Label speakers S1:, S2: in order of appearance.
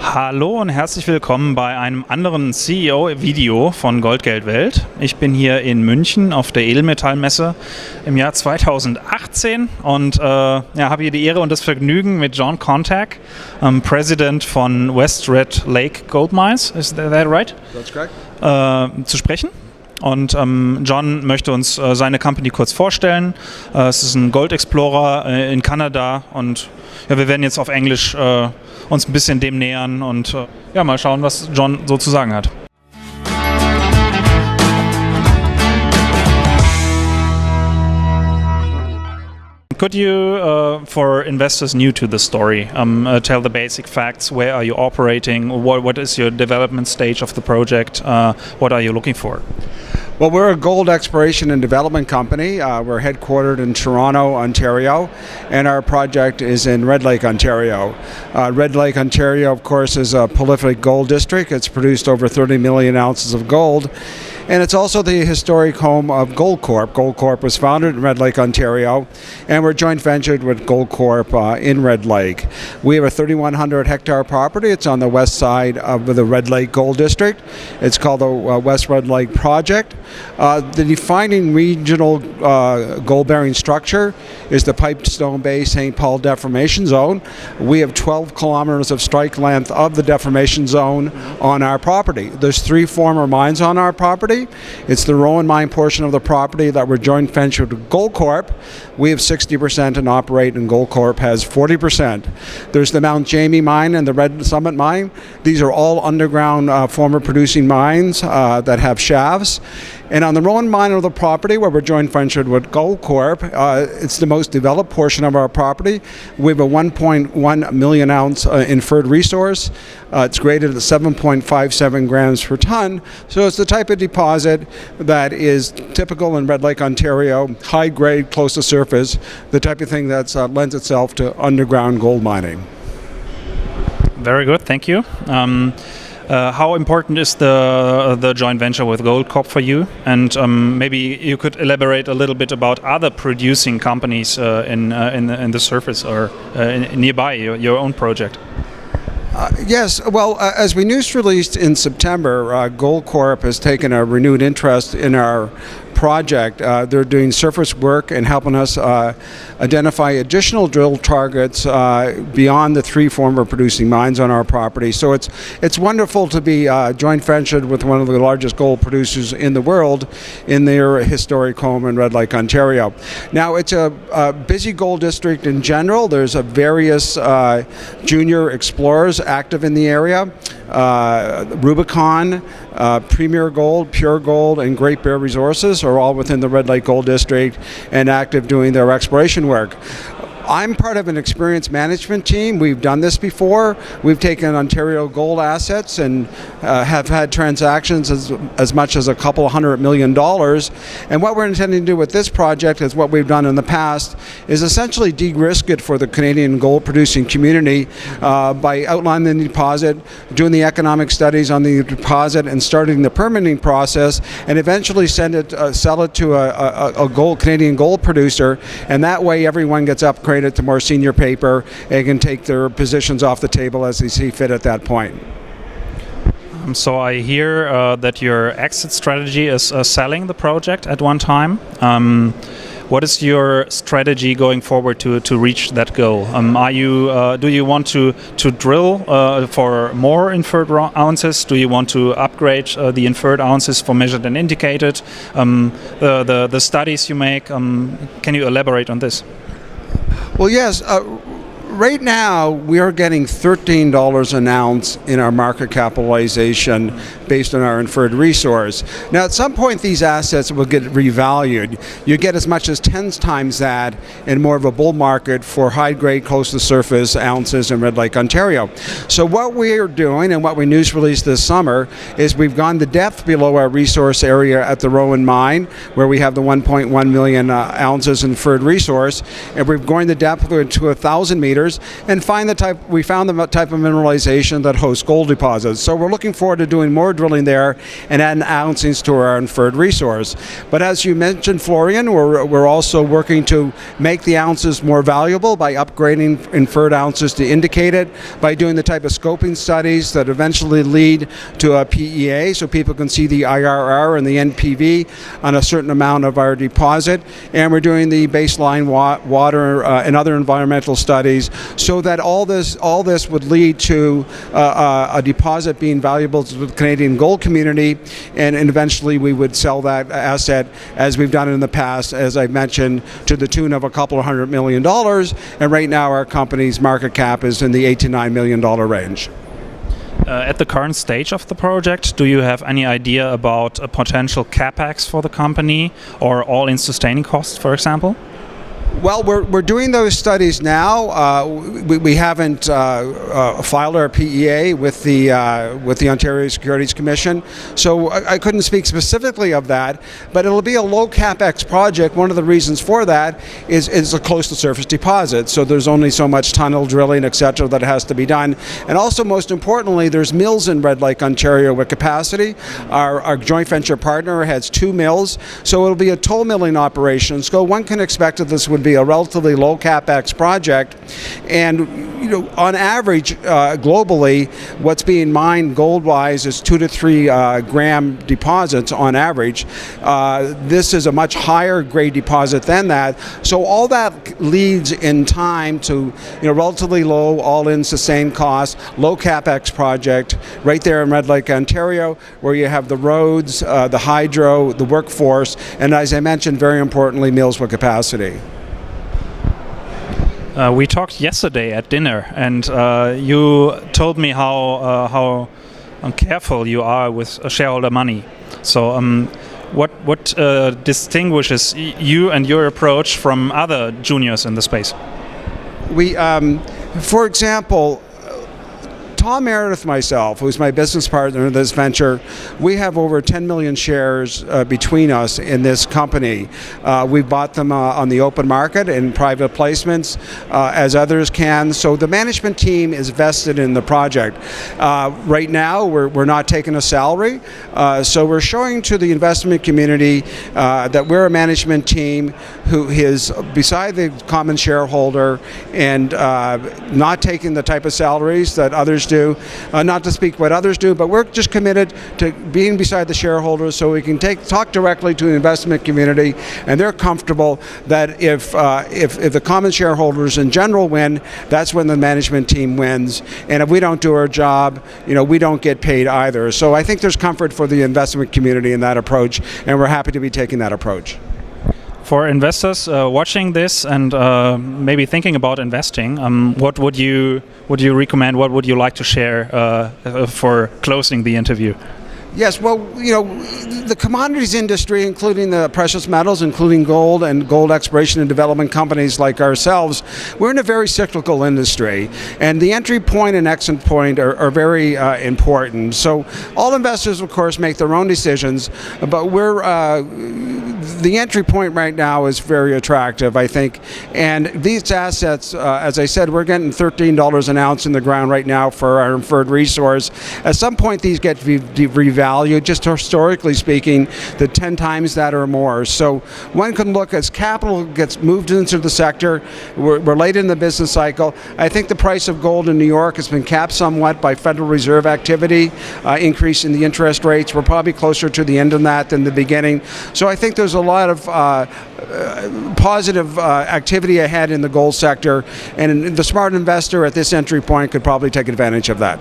S1: Hallo und herzlich willkommen bei einem anderen CEO-Video von Goldgeldwelt. Ich bin hier in München auf der Edelmetallmesse im Jahr 2018 und habe hier die Ehre und das Vergnügen, mit John Contact, President von West Red Lake Gold Mines, is that right?
S2: That's correct.
S1: Zu sprechen. Und John möchte uns seine Company kurz vorstellen. Es ist ein Gold Explorer in Kanada und ja, wir werden jetzt auf Englisch uns ein bisschen dem nähern und mal schauen, was John so zu sagen hat. Could you, for investors new to the story, tell the basic facts? Where are you operating? What is your development stage of the project? What are you looking for?
S2: Well, we're a gold exploration and development company. We're headquartered in Toronto, Ontario, and our project is in Red Lake, Ontario. Red Lake, Ontario, of course, is a prolific gold district. It's produced over 30 million ounces of gold. And it's also the historic home of Goldcorp. Goldcorp was founded in Red Lake, Ontario, and we're joint ventured with Goldcorp in Red Lake. We have a 3,100 hectare property. It's on the west side of the Red Lake Gold District. It's called the West Red Lake Project. The defining regional gold-bearing structure is the Pipestone Bay St. Paul Deformation Zone. We have 12 kilometers of strike length of the deformation zone on our property. There's 3 former mines on our property. It's the Rowan mine portion of the property that we're joint ventured with Goldcorp. We have 60% and operate, and Goldcorp has 40%. There's the Mount Jamie mine and the Red Summit mine. These are all underground former producing mines that have shafts. And on the Rowan mine of the property, where we're joint ventured with Goldcorp, it's the most developed portion of our property. We have a 1.1 million ounce inferred resource. It's graded at 7.57 grams per ton. So it's the type of deposit that is typical in Red Lake, Ontario, high grade, close to surface, the type of thing that lends itself to underground gold mining.
S1: Very good, thank you. How important is the joint venture with Goldcorp for you? And maybe you could elaborate a little bit about other producing companies in the surface or nearby your own project.
S2: Yes, well, as we news released in September, Goldcorp has taken a renewed interest in our project. They're doing surface work and helping us identify additional drill targets beyond the 3 former producing mines on our property. So it's wonderful to be joint ventured with one of the largest gold producers in the world in their historic home in Red Lake, Ontario. Now, it's a busy gold district in general. There's various junior explorers active in the area. Rubicon, Premier Gold, Pure Gold, and Great Bear Resources are all within the Red Lake Gold District and active doing their exploration work. I'm part of an experienced management team. We've done this before. We've taken Ontario gold assets and have had transactions as much as a couple $100 million. And what we're intending to do with this project is what we've done in the past is essentially de-risk it for the Canadian gold producing community by outlining the deposit, doing the economic studies on the deposit, and starting the permitting process, and eventually sell it to a Canadian gold producer. And that way everyone gets upgraded to more senior paper and can take their positions off the table as they see fit at that point.
S1: So I hear that your exit strategy is selling the project at one time. What is your strategy going forward to reach that goal? Do you want to drill for more inferred ounces? Do you want to upgrade the inferred ounces for measured and indicated? The studies you make, can you elaborate on this?
S2: Well, yes. Right now, we are getting $13 an ounce in our market capitalization based on our inferred resource. Now, at some point, these assets will get revalued. You get as much as 10 times that in more of a bull market for high-grade, close-to-surface ounces in Red Lake, Ontario. So what we are doing, and what we news released this summer, is we've gone the depth below our resource area at the Rowan mine, where we have the 1.1 million ounces inferred resource, and we've gone the depth to 1,000 meters operators and we found the type of mineralization that hosts gold deposits. So we're looking forward to doing more drilling there and adding ounces to our inferred resource. But as you mentioned, Florian, we're also working to make the ounces more valuable by upgrading inferred ounces to indicated, by doing the type of scoping studies that eventually lead to a PEA, so people can see the IRR and the NPV on a certain amount of our deposit. And we're doing the baseline water and other environmental studies, so that all this would lead to a deposit being valuable to the Canadian gold community, and eventually we would sell that asset, as we've done in the past, as I mentioned, to the tune of a couple of $100 million. And right now our company's market cap is in the $8 to $9 million range.
S1: At the current stage of the project, do you have any idea about a potential Capex for the company, or all-in sustaining costs, for example?
S2: Well, we're doing those studies now. We haven't filed our PEA with the Ontario Securities Commission, so I couldn't speak specifically of that. But it'll be a low capex project. One of the reasons for that is a close to surface deposit. So there's only so much tunnel drilling, etc., that has to be done. And also, most importantly, there's mills in Red Lake, Ontario, with capacity. Our joint venture partner has 2 mills, so it'll be a toll milling operation. So one can expect that this would be a relatively low capex project, and on average globally, what's being mined gold-wise is 2 to 3 gram deposits on average. This is a much higher grade deposit than that, so all that leads in time to relatively low all-in sustained cost, low capex project right there in Red Lake, Ontario, where you have the roads, the hydro, the workforce, and as I mentioned, very importantly, mills with capacity.
S1: We talked yesterday at dinner, and you told me how careful you are with shareholder money. So, what distinguishes you and your approach from other juniors in the space?
S2: We, for example, Tom Meredith, myself, who's my business partner in this venture, we have over 10 million shares between us in this company. We bought them on the open market in private placements, as others can. So the management team is vested in the project. Right now, we're not taking a salary, so we're showing to the investment community that we're a management team who is beside the common shareholder and not taking the type of salaries that others do. Not to speak what others do, but we're just committed to being beside the shareholders so we can talk directly to the investment community, and they're comfortable that if the common shareholders in general win, that's when the management team wins, and if we don't do our job, we don't get paid either. So I think there's comfort for the investment community in that approach, and we're happy to be taking that approach.
S1: For investors watching this and maybe thinking about investing, what would you recommend? What would you like to share for closing the interview?
S2: Yes, well, the commodities industry, including the precious metals, including gold and gold exploration and development companies like ourselves, we're in a very cyclical industry, and the entry point and exit point are very important. So all investors, of course, make their own decisions, but the entry point right now is very attractive, I think, and these assets, as I said, we're getting $13 an ounce in the ground right now for our inferred resource. At some point, these get revalued, just historically speaking, the 10 times that or more. So one can look as capital gets moved into the sector. We're late in the business cycle. I think the price of gold in New York has been capped somewhat by Federal Reserve activity, increase in the interest rates. We're probably closer to the end of that than the beginning. So I think there's a lot of positive activity ahead in the gold sector, and the smart investor at this entry point could probably take advantage of that.